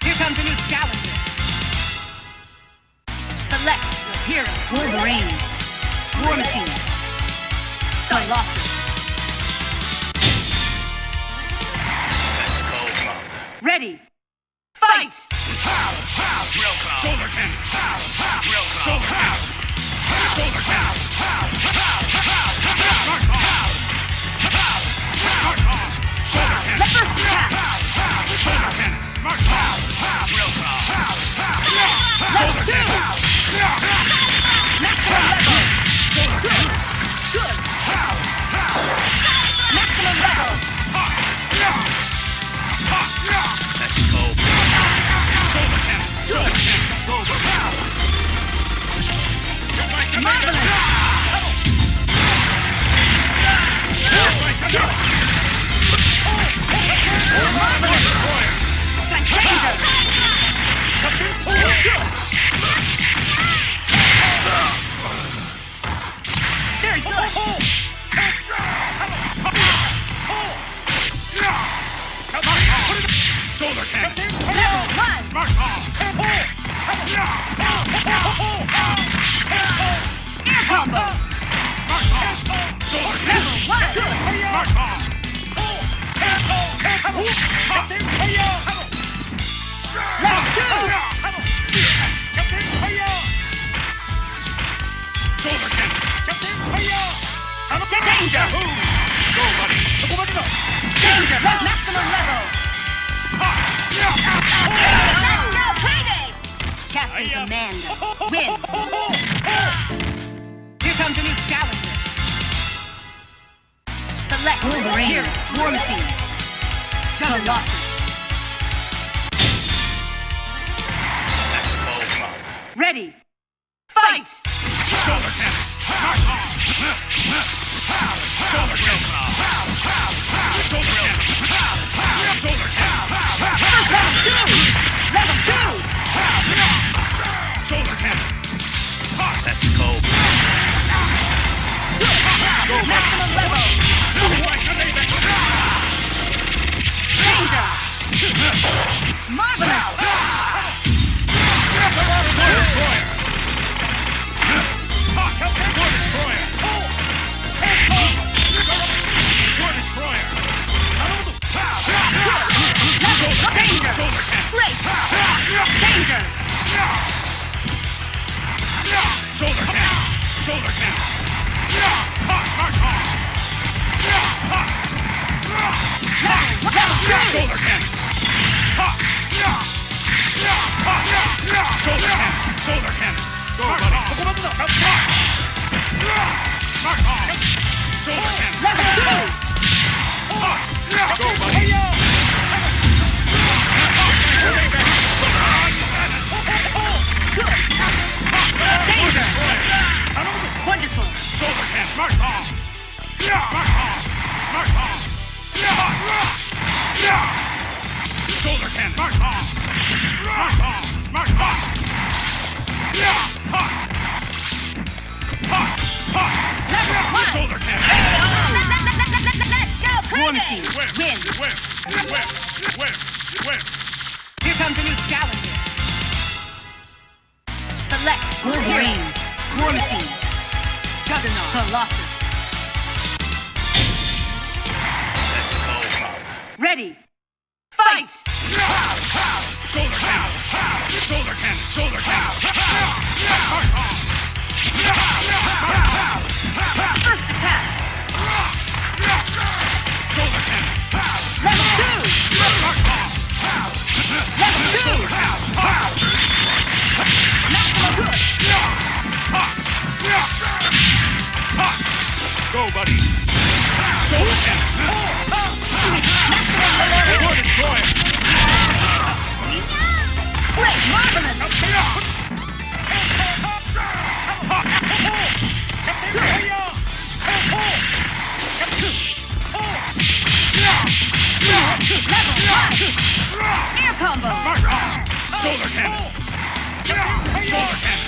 Here comes a new challenger. Select your hero. Wolverine. War Machine. The Locker. Let's go, Punk. Ready. Fight! Real calm. Shoulder cannon. Real calm. Shoulder cannon. Shoulder cannon. Let us attack! Shoulder cannon. Real calm. Let's do! Maximum level! Good! Good! Maximum level! Let's go. Shoulder cannon. Shoulder cannon. Marvelous! Very good! Shoulder cannon. Level 1! Air combo! Level 1! Level 2! Shoulder cannon. Danger! Go, buddy. Danger! Maximum level! No payday! Captain Commander, win! Here comes a new challenger. Select Wolverine, War Machine, The Locker. Let's go, Punk. Ready, fight! Shoulder cannon. Shoulder cannon. Shoulder cannon. Shoulder cannon. Level 2! Shoulder cannon. Let's go. Maximum level! Danger! Marvelous! Danger! Great! Danger! Shoulder cannon. Shoulder cannon. Shoulder cannon. Shoulder cannon. Go, buddy. Shoulder cannon. Level 2! Go, buddy. Danger! Wonderful! Shoulder cannon. Mark off. Mark off. Mark off. Shoulder cannon. Mark off. Mark off. Mark off. Level 1! Shoulder cannon. Let's go, War Payday! Machine. Win! Win. Here comes a new challenger. Select Wolverine, War Machine, Juggernaut, The Locker. Let's go, Punk. Ready, fight! Shoulder cannon. Shoulder cannon. Shoulder cannon. First attack! Shoulder cannon. Level 2! Level 2! Maximum good! Go, buddy. Shoulder cannon. Sword destroyer. Great, marvelous! Level 1! Air combo! Shoulder cannon. Shoulder cannon.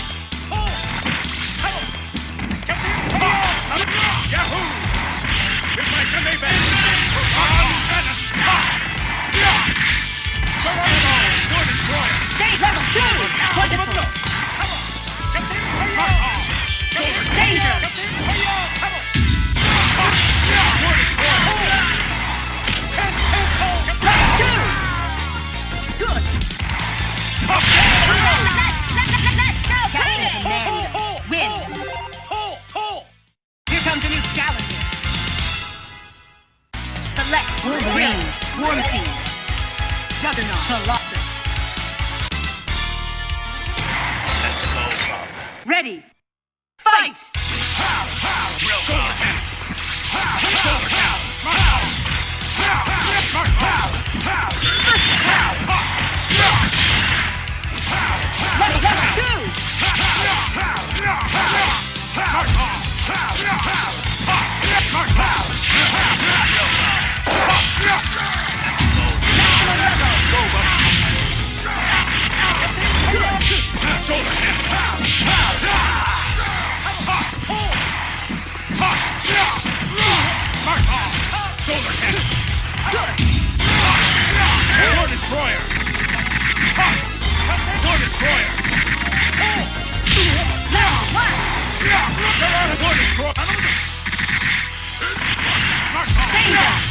Wolverine. Warranty. Juggernaut. Colossus. Let's go, Bob. Ready. Fight!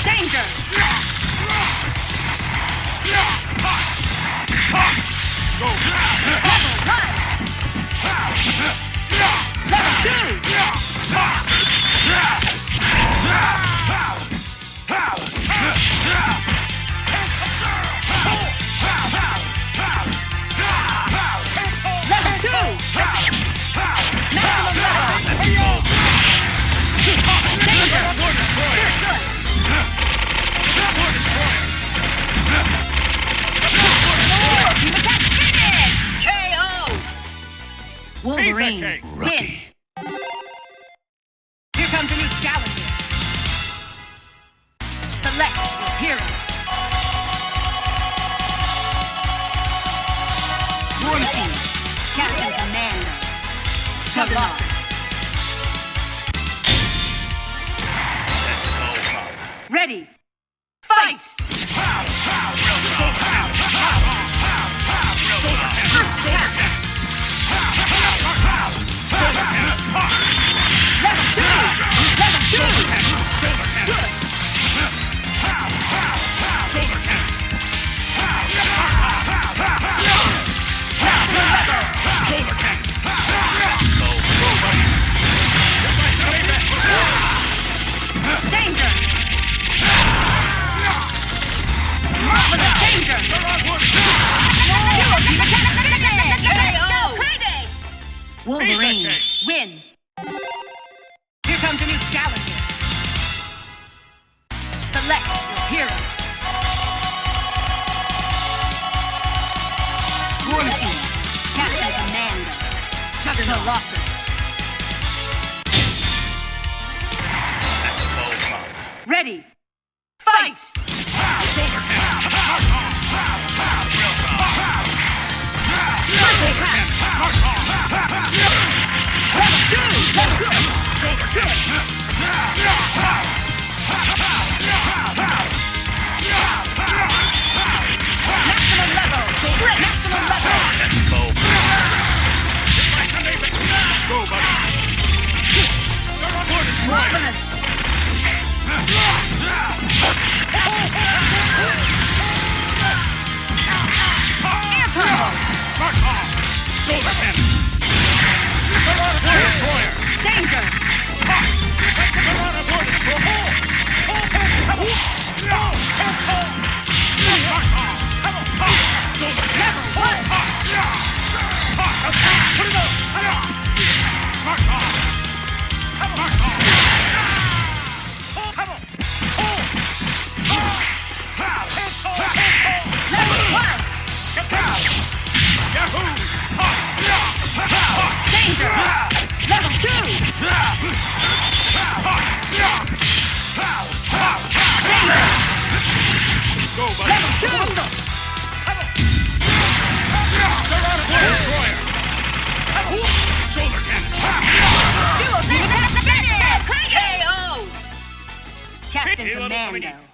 Danger! Wolverine, win! Here comes a new challenger. Select your hero. Warranty, Captain Commander. Juggernaut. Ready, fight! Danger! Marvelous danger! Wolverine, win! Here comes a new challenger. Select your hero. Warranty, Captain Commander. Juggernaut. Ready, fight! Captain Commando.